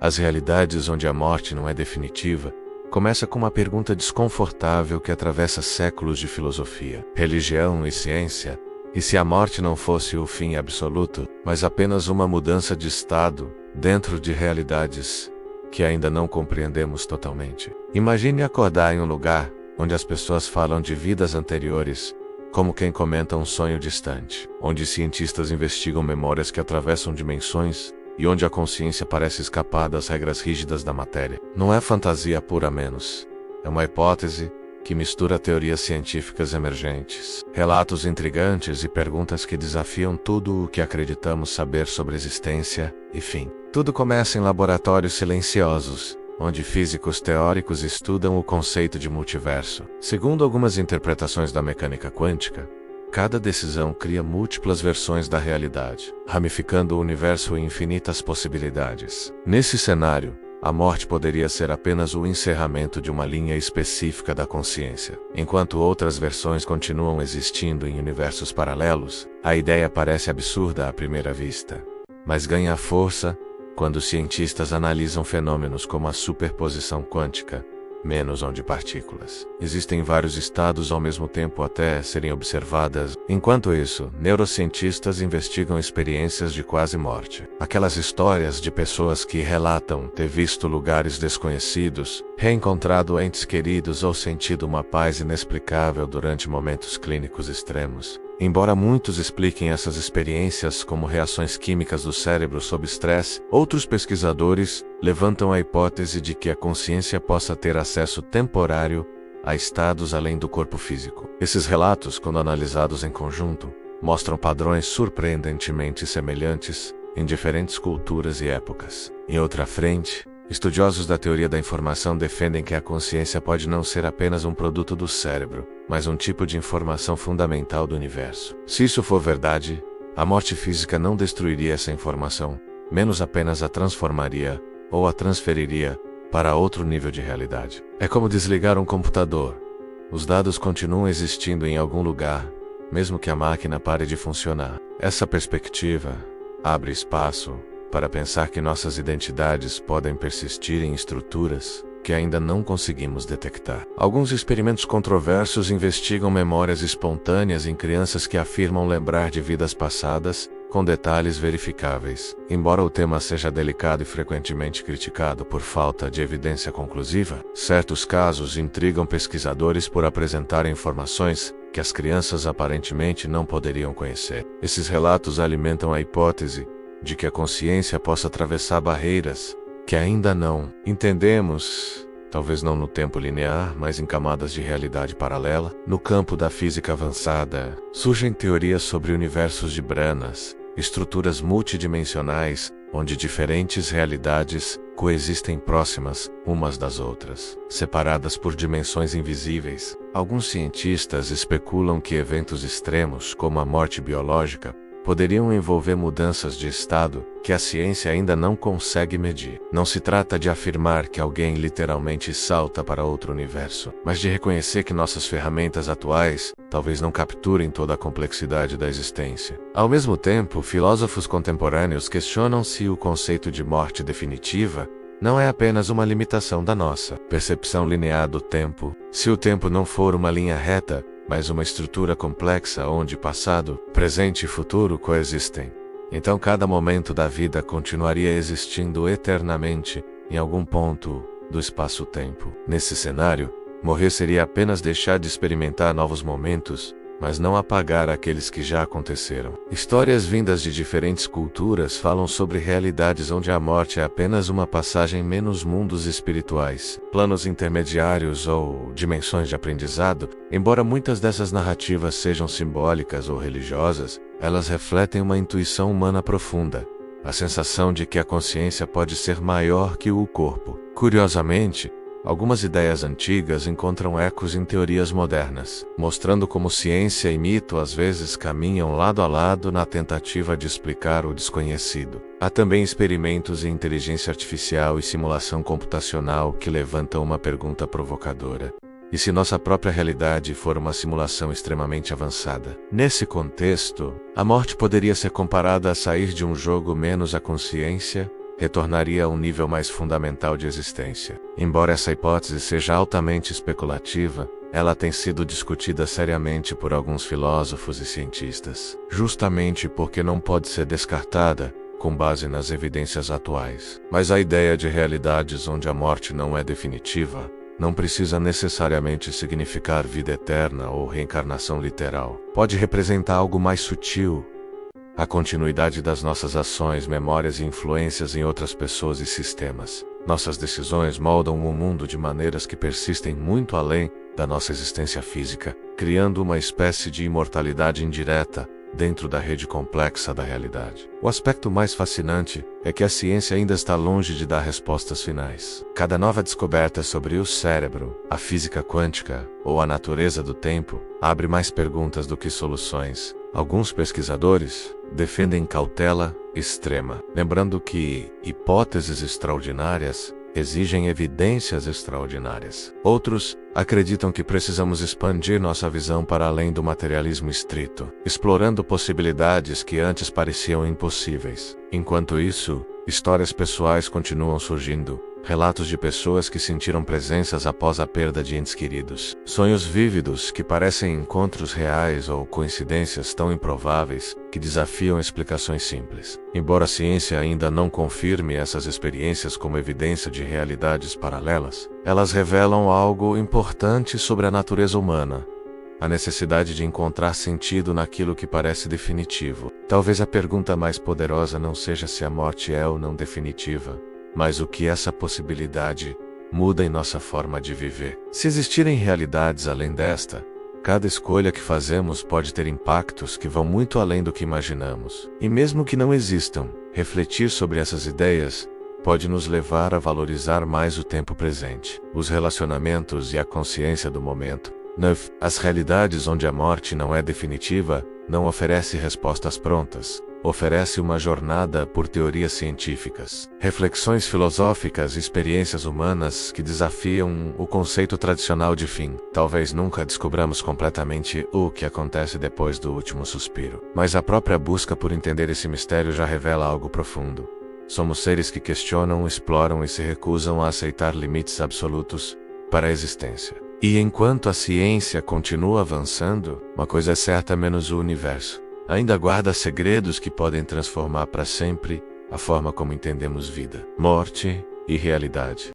As realidades onde a morte não é definitiva começa com uma pergunta desconfortável que atravessa séculos de filosofia, religião e ciência. E se a morte não fosse o fim absoluto, mas apenas uma mudança de estado dentro de realidades que ainda não compreendemos totalmente? Imagine acordar em um lugar onde as pessoas falam de vidas anteriores, como quem comenta um sonho distante, onde cientistas investigam memórias que atravessam dimensões e onde a consciência parece escapar das regras rígidas da matéria. Não é fantasia pura menos. É uma hipótese que mistura teorias científicas emergentes, relatos intrigantes e perguntas que desafiam tudo o que acreditamos saber sobre existência e fim. Tudo começa em laboratórios silenciosos, onde físicos teóricos estudam o conceito de multiverso. Segundo algumas interpretações da mecânica quântica, cada decisão cria múltiplas versões da realidade, ramificando o universo em infinitas possibilidades. Nesse cenário, a morte poderia ser apenas o encerramento de uma linha específica da consciência. Enquanto outras versões continuam existindo em universos paralelos, a ideia parece absurda à primeira vista, mas ganha força quando cientistas analisam fenômenos como a superposição quântica, menos de partículas. Existem vários estados ao mesmo tempo até serem observadas. Enquanto isso, neurocientistas investigam experiências de quase morte. Aquelas histórias de pessoas que relatam ter visto lugares desconhecidos, reencontrado entes queridos ou sentido uma paz inexplicável durante momentos clínicos extremos. Embora muitos expliquem essas experiências como reações químicas do cérebro sob estresse, outros pesquisadores levantam a hipótese de que a consciência possa ter acesso temporário a estados além do corpo físico. Esses relatos, quando analisados em conjunto, mostram padrões surpreendentemente semelhantes em diferentes culturas e épocas. Em outra frente, estudiosos da teoria da informação defendem que a consciência pode não ser apenas um produto do cérebro, mas um tipo de informação fundamental do universo. Se isso for verdade, a morte física não destruiria essa informação, menos apenas a transformaria ou a transferiria para outro nível de realidade. É como desligar um computador. Os dados continuam existindo em algum lugar, mesmo que a máquina pare de funcionar. Essa perspectiva abre espaço para pensar que nossas identidades podem persistir em estruturas que ainda não conseguimos detectar. Alguns experimentos controversos investigam memórias espontâneas em crianças que afirmam lembrar de vidas passadas, com detalhes verificáveis. Embora o tema seja delicado e frequentemente criticado por falta de evidência conclusiva, certos casos intrigam pesquisadores por apresentarem informações que as crianças aparentemente não poderiam conhecer. Esses relatos alimentam a hipótese de que a consciência possa atravessar barreiras que ainda não entendemos, talvez não no tempo linear, mas em camadas de realidade paralela. No campo da física avançada, surgem teorias sobre universos de branas, estruturas multidimensionais, onde diferentes realidades coexistem próximas umas das outras, separadas por dimensões invisíveis. Alguns cientistas especulam que eventos extremos, como a morte biológica, poderiam envolver mudanças de estado que a ciência ainda não consegue medir. Não se trata de afirmar que alguém literalmente salta para outro universo, mas de reconhecer que nossas ferramentas atuais talvez não capturem toda a complexidade da existência. Ao mesmo tempo, filósofos contemporâneos questionam se o conceito de morte definitiva não é apenas uma limitação da nossa percepção linear do tempo. Se o tempo não for uma linha reta, mas uma estrutura complexa onde passado, presente e futuro coexistem, então cada momento da vida continuaria existindo eternamente em algum ponto do espaço-tempo. Nesse cenário, morrer seria apenas deixar de experimentar novos momentos, mas não apagar aqueles que já aconteceram. Histórias vindas de diferentes culturas falam sobre realidades onde a morte é apenas uma passagem menos mundos espirituais, planos intermediários ou dimensões de aprendizado. Embora muitas dessas narrativas sejam simbólicas ou religiosas, elas refletem uma intuição humana profunda, a sensação de que a consciência pode ser maior que o corpo. Curiosamente, algumas ideias antigas encontram ecos em teorias modernas, mostrando como ciência e mito às vezes caminham lado a lado na tentativa de explicar o desconhecido. Há também experimentos em inteligência artificial e simulação computacional que levantam uma pergunta provocadora: e se nossa própria realidade for uma simulação extremamente avançada? Nesse contexto, a morte poderia ser comparada a sair de um jogo menos a consciência retornaria a um nível mais fundamental de existência. Embora essa hipótese seja altamente especulativa, ela tem sido discutida seriamente por alguns filósofos e cientistas, justamente porque não pode ser descartada com base nas evidências atuais. Mas a ideia de realidades onde a morte não é definitiva não precisa necessariamente significar vida eterna ou reencarnação literal. Pode representar algo mais sutil, a continuidade das nossas ações, memórias e influências em outras pessoas e sistemas. Nossas decisões moldam o mundo de maneiras que persistem muito além da nossa existência física, criando uma espécie de imortalidade indireta dentro da rede complexa da realidade. O aspecto mais fascinante é que a ciência ainda está longe de dar respostas finais. Cada nova descoberta sobre o cérebro, a física quântica ou a natureza do tempo abre mais perguntas do que soluções. Alguns pesquisadores defendem cautela extrema, lembrando que hipóteses extraordinárias exigem evidências extraordinárias. Outros acreditam que precisamos expandir nossa visão para além do materialismo estrito, explorando possibilidades que antes pareciam impossíveis. Enquanto isso, histórias pessoais continuam surgindo, relatos de pessoas que sentiram presenças após a perda de entes queridos, sonhos vívidos que parecem encontros reais ou coincidências tão improváveis que desafiam explicações simples. Embora a ciência ainda não confirme essas experiências como evidência de realidades paralelas, elas revelam algo importante sobre a natureza humana: a necessidade de encontrar sentido naquilo que parece definitivo. Talvez a pergunta mais poderosa não seja se a morte é ou não definitiva, mas o que essa possibilidade muda em nossa forma de viver. Se existirem realidades além desta, cada escolha que fazemos pode ter impactos que vão muito além do que imaginamos. E mesmo que não existam, refletir sobre essas ideias pode nos levar a valorizar mais o tempo presente, os relacionamentos e a consciência do momento. As realidades onde a morte não é definitiva não oferece respostas prontas. Oferece uma jornada por teorias científicas, reflexões filosóficas e experiências humanas que desafiam o conceito tradicional de fim. Talvez nunca descobramos completamente o que acontece depois do último suspiro, mas a própria busca por entender esse mistério já revela algo profundo. Somos seres que questionam, exploram e se recusam a aceitar limites absolutos para a existência. E enquanto a ciência continua avançando, uma coisa é certa: menos o universo ainda guarda segredos que podem transformar para sempre a forma como entendemos vida, morte e realidade.